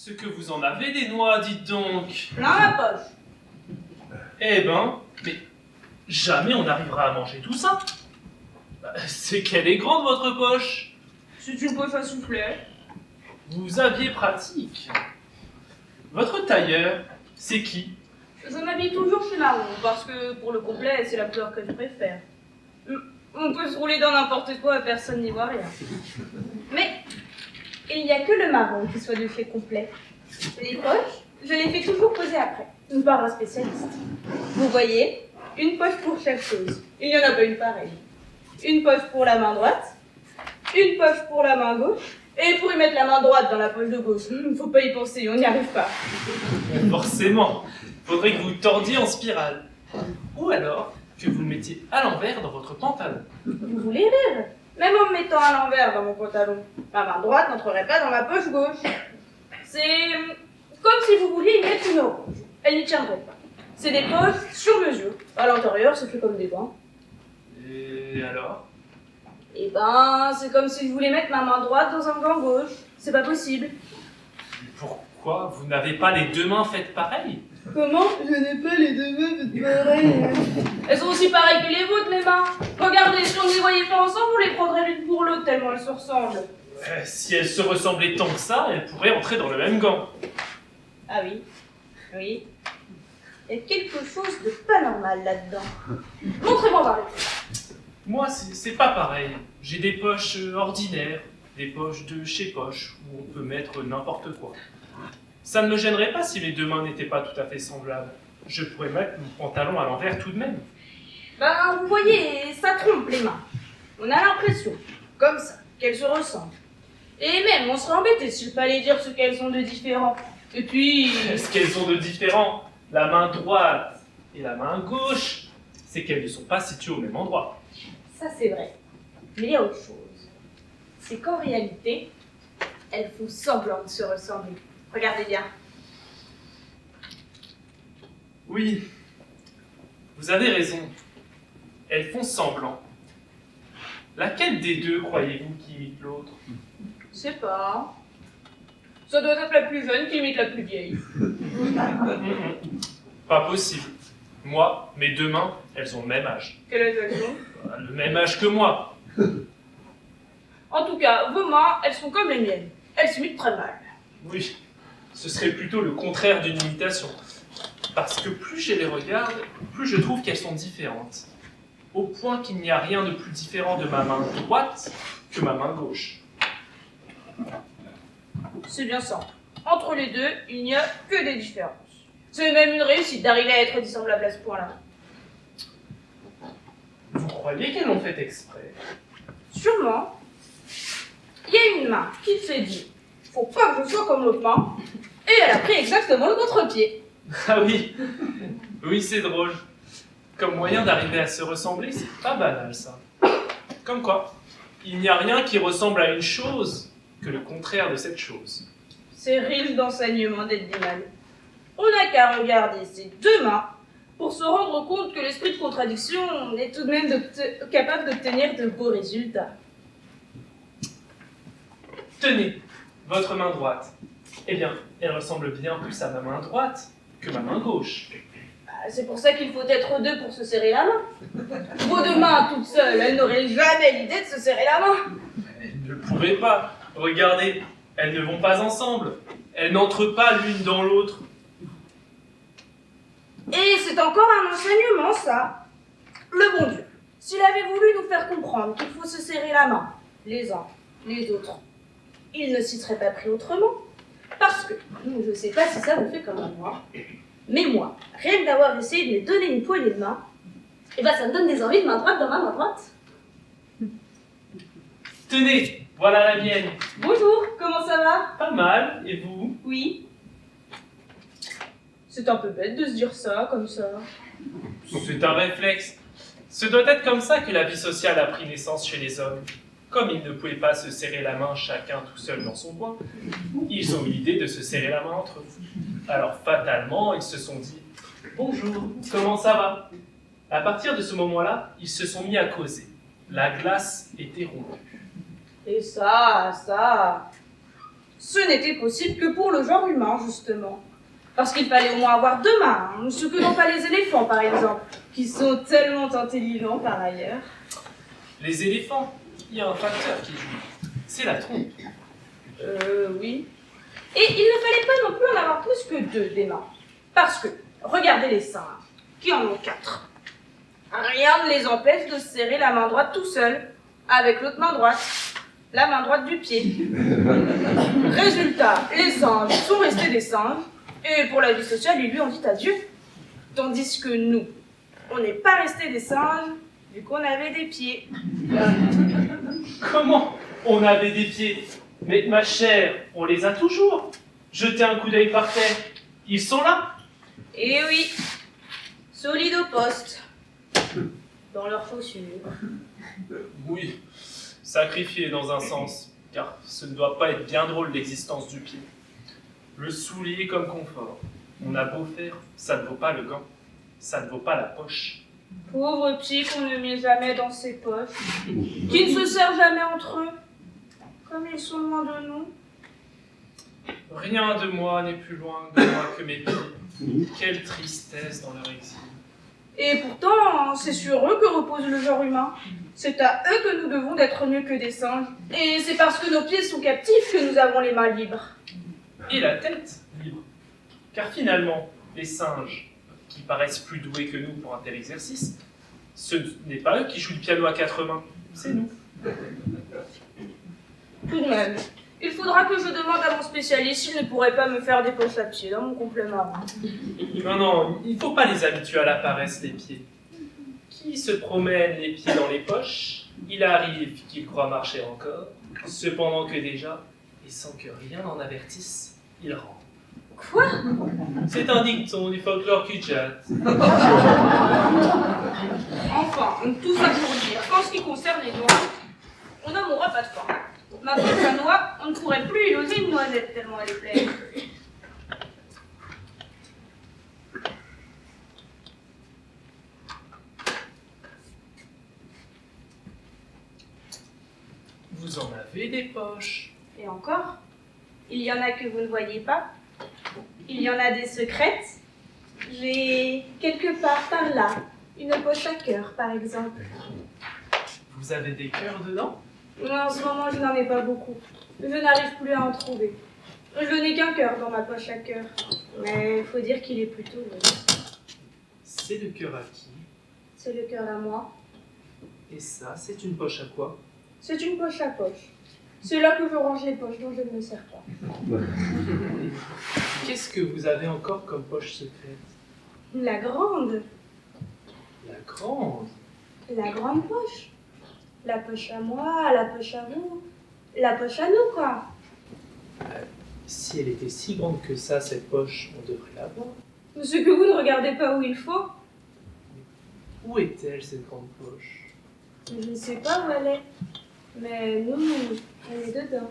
Ce que vous en avez des noix, dites donc. Plein la poche. Eh ben, mais jamais on n'arrivera à manger tout ça. C'est qu'elle est grande, votre poche. C'est une poche à souffler. Vous aviez pratique. Votre tailleur, c'est qui? Je m'habille toujours chez Marron, parce que pour le complet, c'est la couleur que je préfère. On peut se rouler dans n'importe quoi, personne n'y voit rien. Mais il n'y a que le marron qui soit de chez complet. Les poches, je les fais toujours poser après, par un spécialiste. Vous voyez, une poche pour chaque chose. Il n'y en a pas une pareille. Une poche pour la main droite, une poche pour la main gauche, et pour y mettre la main droite dans la poche de gauche. Faut pas y penser, on n'y arrive pas. Forcément. Faudrait que vous tordiez en spirale. Ou alors que vous le mettiez à l'envers dans votre pantalon. Vous voulez rire? Même en me mettant à l'envers dans mon pantalon, ma main droite n'entrerait pas dans ma poche gauche. C'est comme si vous vouliez y mettre une orange. Elle n'y tiendrait pas. C'est des poches sur mesure. À l'intérieur, c'est fait comme des gants. Et alors? Eh ben, c'est comme si je voulais mettre ma main droite dans un gant gauche. C'est pas possible. Pourquoi vous n'avez pas les deux mains faites pareilles? Comment? Je n'ai pas les deux mains faites pareilles. Elles sont aussi pareilles que les vôtres, mes mains. Regardez, si on ne les voyait pas ensemble, on les prendrait l'une pour l'autre tellement elles se ressemblent. Si elles se ressemblaient tant que ça, elles pourraient entrer dans le même gant. Ah oui, oui. Il y a quelque chose de pas normal là-dedans. Montrez-moi voir les. Moi, c'est pas pareil. J'ai des poches ordinaires, des poches de chez poche, où on peut mettre n'importe quoi. Ça ne me gênerait pas si mes deux mains n'étaient pas tout à fait semblables. Je pourrais mettre mon pantalon à l'envers tout de même. Ben, vous voyez, ça trompe les mains. On a l'impression, comme ça, qu'elles se ressemblent. Et même, on serait embêté s'il fallait dire ce qu'elles ont de différent. Et puis... Ce qu'elles ont de différent, la main droite et la main gauche, c'est qu'elles ne sont pas situées au même endroit. Ça, c'est vrai. Mais il y a autre chose. C'est qu'en réalité, elles font semblant de se ressembler. Regardez bien. Oui, vous avez raison. Elles font semblant. Laquelle des deux croyez-vous qui imite l'autre? Je sais pas. Ça doit être la plus jeune qui imite la plus vieille. Pas possible. Moi, mes deux mains, elles ont le même âge. Quel âge elles ont? Le même âge que moi. En tout cas, vos mains, elles sont comme les miennes. Elles s'imitent très mal. Oui, ce serait plutôt le contraire d'une imitation. Parce que plus je les regarde, plus je trouve qu'elles sont différentes. Au point qu'il n'y a rien de plus différent de ma main droite que ma main gauche. C'est bien ça. Entre les deux, il n'y a que des différences. C'est même une réussite d'arriver à être dissemblable à ce point-là. Vous croyez qu'elles l'ont fait exprès? Sûrement. Il y a une main qui s'est dit « Faut pas que je sois comme l'autre main » et elle a pris exactement le contre-pied. Ah oui, oui c'est drôle. Comme moyen d'arriver à se ressembler, c'est pas banal ça. Comme quoi, il n'y a rien qui ressemble à une chose que le contraire de cette chose. C'est riche d'enseignements d'Eddiman. On n'a qu'à regarder ces deux mains pour se rendre compte que l'esprit de contradiction est tout de même capable d'obtenir de beaux résultats. Tenez, votre main droite. Eh bien, elle ressemble bien plus à ma main droite que ma main gauche. C'est pour ça qu'il faut être deux pour se serrer la main. Vos deux mains toutes seules, elles n'auraient jamais l'idée de se serrer la main. Elles ne pourraient pas. Regardez, elles ne vont pas ensemble. Elles n'entrent pas l'une dans l'autre. Et c'est encore un enseignement, ça. Le bon Dieu, s'il avait voulu nous faire comprendre qu'il faut se serrer la main, les uns, les autres, il ne s'y serait pas pris autrement. Parce que, je ne sais pas si ça vous fait comme moi, mais moi, rien que d'avoir essayé de me donner une poignée de main, et ben ça me donne des envies de main droite dans ma main droite. Tenez, voilà la mienne. Bonjour, comment ça va? Pas mal, et vous? Oui. C'est un peu bête de se dire ça, comme ça. C'est un réflexe. Ce doit être comme ça que la vie sociale a pris naissance chez les hommes. Comme ils ne pouvaient pas se serrer la main chacun tout seul dans son coin, ils ont eu l'idée de se serrer la main entre eux. Alors fatalement, ils se sont dit « Bonjour, comment ça va ?» À partir de ce moment-là, ils se sont mis à causer. La glace était rompue. Et ça, ce n'était possible que pour le genre humain, justement. Parce qu'il fallait au moins avoir 2 mains, hein, ce que n'ont pas les éléphants, par exemple, qui sont tellement intelligents par ailleurs. Les éléphants, il y a un facteur qui joue. C'est la trompe. Oui. Et il ne fallait pas non plus en avoir plus que 2 des mains. Parce que, regardez les singes, qui en ont 4. Rien ne les empêche de serrer la main droite tout seul, avec l'autre main droite, la main droite du pied. Résultat, les singes sont restés des singes, et pour la vie sociale, ils lui ont dit adieu. Tandis que nous, on n'est pas restés des singes, vu qu'on avait des pieds. Comment on avait des pieds? Mais ma chère, on les a toujours. Jetez un coup d'œil par terre. Ils sont là. Et oui, solides au poste, dans leurs chaussures. Oui, sacrifié dans un sens, car ce ne doit pas être bien drôle l'existence du pied. Le soulier comme confort. On a beau faire, ça ne vaut pas le gant. Ça ne vaut pas la poche. Pauvres pieds qu'on ne met jamais dans ses poches, qui ne se servent jamais entre eux, comme ils sont loin de nous. Rien de moi n'est plus loin de moi que mes pieds. Quelle tristesse dans leur exil. Et pourtant, c'est sur eux que repose le genre humain. C'est à eux que nous devons d'être mieux que des singes. Et c'est parce que nos pieds sont captifs que nous avons les mains libres. Et la tête libre. Car finalement, les singes, qui paraissent plus doués que nous pour un tel exercice, ce n'est pas eux qui jouent le piano à 4 mains, c'est nous. Tout de même, il faudra que je demande à mon spécialiste s'il ne pourrait pas me faire des poches à pied dans mon complément. Non, il ne faut pas les habituer à la paresse, les pieds. Qui se promène les pieds dans les poches, il arrive qu'il croit marcher encore, cependant que déjà, et sans que rien n'en avertisse, il rentre. Quoi? C'est un dicton du folklore Kutchat. Enfin, tout ça pour dire qu'en ce qui concerne les noix, on n'en mourra pas de faim. Ma pauvre noix, on ne pourrait plus y oser une noisette tellement elle est pleine. Vous en avez des poches. Et encore, il y en a que vous ne voyez pas. Il y en a des secrètes. J'ai quelque part par là une poche à cœur, par exemple. Vous avez des cœurs dedans? En ce moment, je n'en ai pas beaucoup. Je n'arrive plus à en trouver. Je n'ai qu'un cœur dans ma poche à cœur. Mais il faut dire qu'il est plutôt beau. C'est le cœur à qui? C'est le cœur à moi. Et ça, c'est une poche à quoi? C'est une poche à poche. C'est là que je range les poches dont je ne me sers pas. Qu'est-ce que vous avez encore comme poche secrète? La grande. La grande? La grande poche. La poche à moi, la poche à vous. La poche à nous, quoi. Si elle était si grande que ça, cette poche, on devrait la voir. Ce que vous ne regardez pas où il faut. Où est-elle, cette grande poche? Je ne sais pas où elle est. Mais nous, elle est dedans.